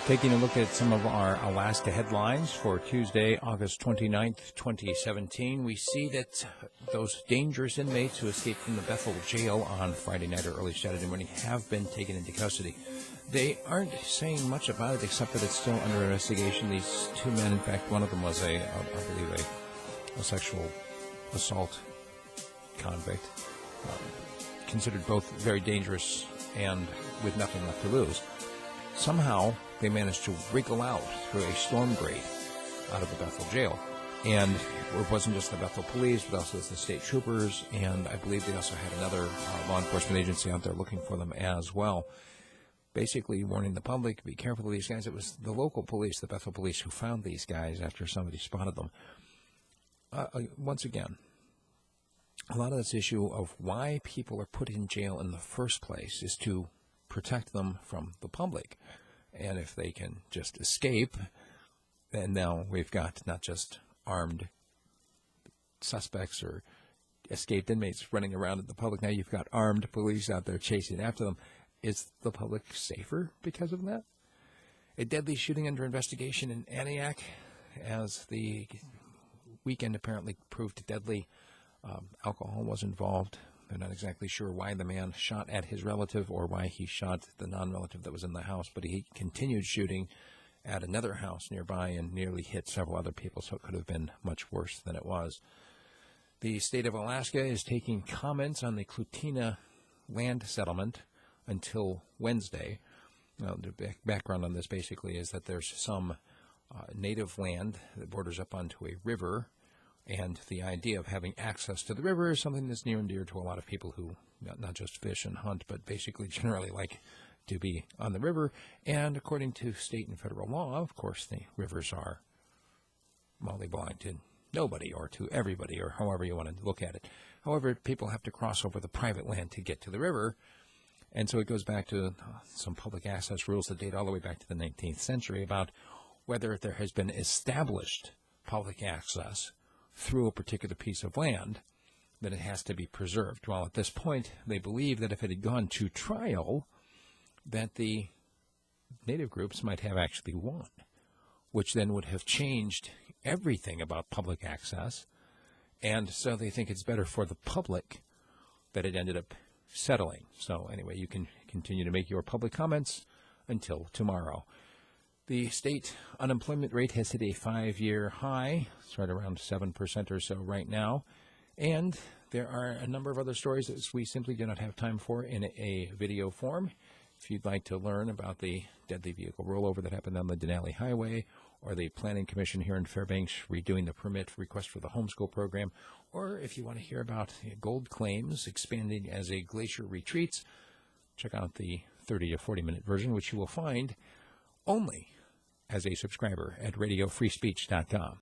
Taking a look at some of our Alaska headlines for Tuesday, August 29th, 2017, we see that those dangerous inmates who escaped from the Bethel jail on Friday night or early Saturday morning have been taken into custody. They aren't saying much about it except that it's still under investigation. These two men, in fact, one of them was I believe a sexual assault convict, considered both very dangerous and with nothing left to lose. Somehow, they managed to wriggle out through a storm grate out of the Bethel jail. And it wasn't just the Bethel police, but also the state troopers, and I believe they also had another law enforcement agency out there looking for them as well. Basically warning the public, be careful of these guys. It was the local police, the Bethel police, who found these guys after somebody spotted them. Once again, a lot of this issue of why people are put in jail in the first place is to protect them from the public. And if they can just escape, then now we've got not just armed suspects or escaped inmates running around in the public. Now you've got armed police out there chasing after them. Is the public safer because of that? A deadly shooting under investigation in Aniak, as the weekend apparently proved deadly. Alcohol was involved. They're not exactly sure why the man shot at his relative or why he shot the non-relative that was in the house, but he continued shooting at another house nearby and nearly hit several other people, so it could have been much worse than it was. The state of Alaska is taking comments on the Klutina land settlement until Wednesday. Now, the background on this basically is that there's some native land that borders up onto a river, and the idea of having access to the river is something that's near and dear to a lot of people who not just fish and hunt, but basically generally like to be on the river. And according to state and federal law, of course, the rivers are, well, they belong to nobody or to everybody, or however you want to look at it. However, people have to cross over the private land to get to the river. And so it goes back to some public access rules that date all the way back to the 19th century about whether there has been established public access through a particular piece of land, that it has to be preserved. Well, at this point, they believe that if it had gone to trial, that the native groups might have actually won, which then would have changed everything about public access. And so they think it's better for the public that it ended up settling. So anyway, you can continue to make your public comments until tomorrow. The state unemployment rate has hit a 5-year high. It's right around 7% or so right now. And there are a number of other stories that we simply do not have time for in a video form. If you'd like to learn about the deadly vehicle rollover that happened on the Denali Highway, or the Planning Commission here in Fairbanks redoing the permit request for the homeschool program, or if you want to hear about gold claims expanding as a glacier retreats, check out the 30 to 40-minute version, which you will find only as a subscriber at radiofreespeech.com.